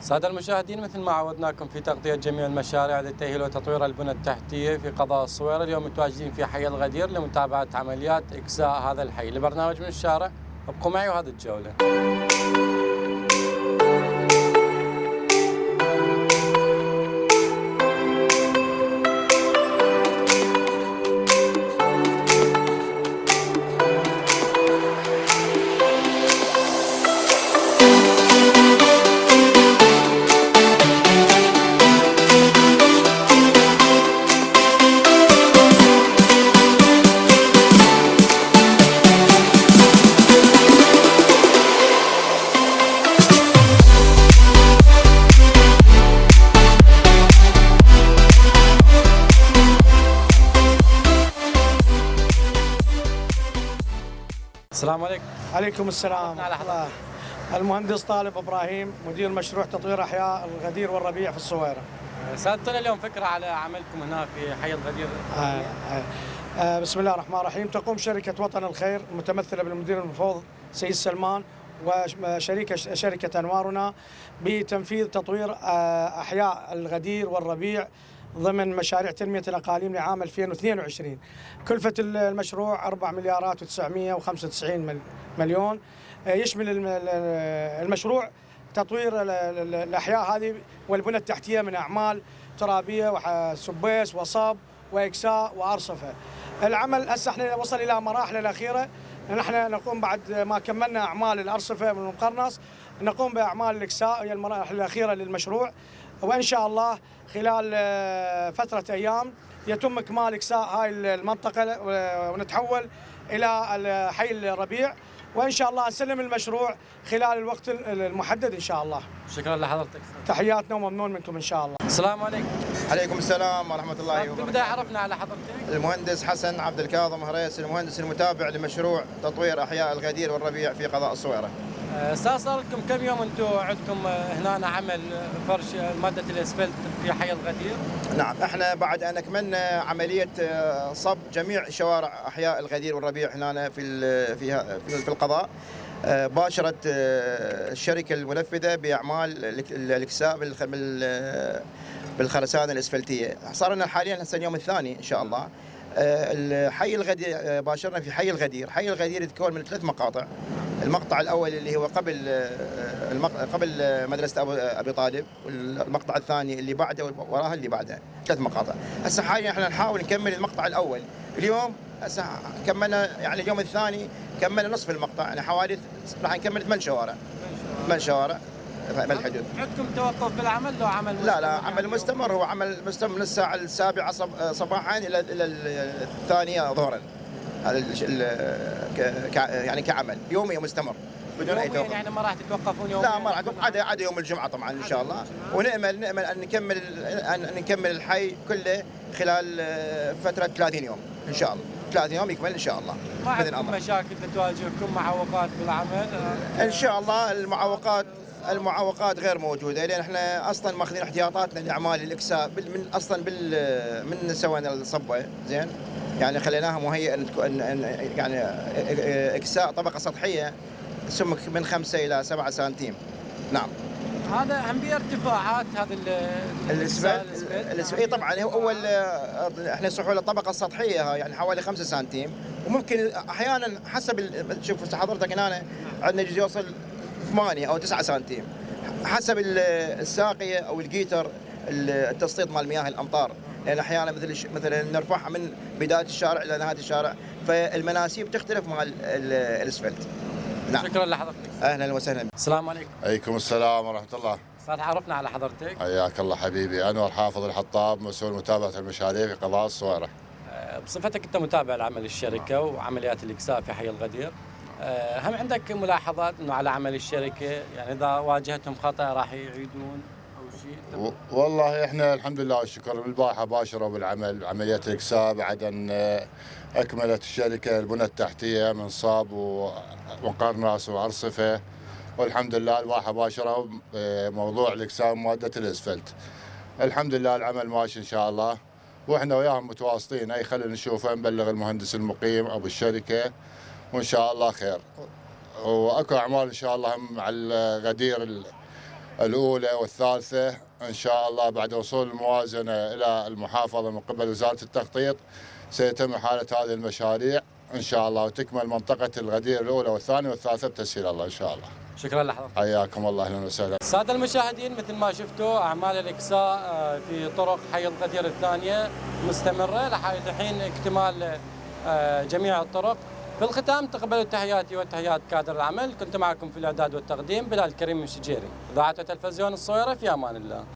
سادة المشاهدين، مثل ما عودناكم في تغطية جميع المشاريع لتأهيل وتطوير البنى التحتية في قضاء الصويرة، اليوم متواجدين في حي الغدير لمتابعة عمليات إكساء هذا الحي. لبرنامج من الشارع ابقوا معي وهذه الجولة. السلام عليكم. عليكم السلام. على حضرتك. المهندس طالب إبراهيم، مدير مشروع تطوير أحياء الغدير والربيع في الصويرة. سادتنا اليوم فكرة على عملكم هنا في حي الغدير. بسم الله الرحمن الرحيم. تقوم شركة وطن الخير المتمثلة بالمدير المفوض سيد سلمان وشركة أنوارنا بتنفيذ تطوير أحياء الغدير والربيع ضمن مشاريع تنمية الأقاليم لعام 2022. كلفة المشروع 4 مليارات و995 مليون. يشمل المشروع تطوير الأحياء هذه والبنى التحتية من أعمال ترابية وسبيس وصب وإكساء وأرصفة. العمل هسه احنا وصل إلى مراحل الأخيرة. نحن نقوم بعد ما كملنا أعمال الأرصفة من المقرنص، نقوم بأعمال الإكساء هي المراحل الأخيرة للمشروع، وإن شاء الله خلال فترة أيام يتم إكمال إكساء هاي المنطقة ونتحول إلى حي الربيع، وإن شاء الله نسلم المشروع خلال الوقت المحدد إن شاء الله. شكرا لحضرتك. تحياتنا وممنون منكم إن شاء الله. السلام عليكم. عليكم السلام ورحمة الله وبركاته. بالبداية عرفنا على حضرتك. المهندس حسن عبد الكاظم هريس، المهندس المتابع لمشروع تطوير أحياء الغدير والربيع في قضاء الصويرة. صار لكم كم يوم انتم عندكم هنا عمل فرش مادة الاسفلت في حي الغدير؟ نعم، احنا بعد ان اكملنا عملية صب جميع شوارع أحياء الغدير والربيع هنا في القضاء، باشرت الشركة المنفذة بأعمال الإكساء بالخرسانة الإسفلتية. صار لنا حاليا هسه اليوم الثاني إن شاء الله. حي الغدير باشرنا في حي الغدير. حي الغدير يتكون من 3 مقاطع. المقطع الأول اللي هو قبل مدرسة أبي طالب، والمقطع الثاني اللي بعده وراها اللي بعده، 3 مقاطع. هسه حاليا احنا نحاول نكمل المقطع الأول اليوم. هسه كملنا يعني اليوم الثاني كملنا نصف المقطع، يعني حوالي راح نكمل 8 شوارع. 8 شوارع بالحدود. عندكم توقف بالعمل لو عمل مستمر؟ لا، عمل مستمر. هو عمل مستمر من الساعة 7 صباحا إلى 2 ظهرا. هذا يعني كعمل يومي مستمر بدون أي توقف. يعني ما راح تتوقفون يوم؟ لا، ما راح نتوقف عدا يوم الجمعة طبعا إن شاء الله. ونأمل أن نكمل الحي كله خلال فترة 30 يوم إن شاء الله. 30 يوم يكمل إن شاء الله. ما عندكم مشاكل تواجهكم معوقات بالعمل؟ إن شاء الله المعوقات غير موجوده، لان احنا اصلا ماخذين احتياطاتنا لاعمال الاكساء من سوينا الصبه زين، يعني خليناها مهيئه يعني اكساء طبقه سطحيه سمك من 5 إلى 7 سنتيم. نعم. هذا هم بارتفاعات هذا الاسفلت. اي طبعا هو اول احنا نصحوا له الطبقه السطحيه يعني حوالي 5 سنتيم، وممكن احيانا حسب شوف حضرتك هنا عندنا يجوز يوصل 8 أو 9 سنتيم حسب الساقية أو الجيتر، التسطيط مال مياه الأمطار، لأن أحيانا مثلا نرفعها من بداية الشارع إلى نهاية الشارع، فالمناسيب تختلف مع الأسفلت. نعم. شكرا لحضرتك. أهلا وسهلا. السلام عليكم. عليكم السلام ورحمة الله. صار عرفنا على حضرتك. حياك الله حبيبي. أنور حافظ الحطاب، مسؤول متابعة المشاريع في قضاء الصويرة. بصفتك أنت متابع لعمل الشركة وعمليات الإكساء في حي الغدير، هم عندك ملاحظات انه على عمل الشركه؟ يعني اذا واجهتهم خطا راح يعيدون او شيء؟ والله احنا الحمد لله والشكر بالبارحه باشروا بالعمل عمليات الاكساء بعد ان اكملت الشركه البنى التحتيه من صاب وقرناس وارصفه، والحمد لله البارحه باشروا موضوع الاكساء ماده الاسفلت. الحمد لله العمل ماشي ان شاء الله، واحنا وياهم متواصلين. اي خلينا نشوفه نبلغ المهندس المقيم او بالشركه وان شاء الله خير. واكو اعمال ان شاء الله مع الغدير الأولى والثالثة إن شاء الله. بعد وصول الموازنة إلى المحافظة من قبل وزارة التخطيط سيتم إحالة هذه المشاريع إن شاء الله، وتكمل منطقة الغدير الأولى والثانية والثالثة بتسهيل الله إن شاء الله. شكرا لحضرتك. حياكم الله، أهلا وسهلا. السادة المشاهدين، مثل ما شفتوا أعمال الإكساء في طرق حي الغدير الثانية مستمرة لحد حين اكتمال جميع الطرق. في الختام تقبلوا تحياتي وتحيات كادر العمل. كنت معكم في الإعداد والتقديم بلال كريم من شجيري، إذاعة تلفزيون الصويرة، في أمان الله.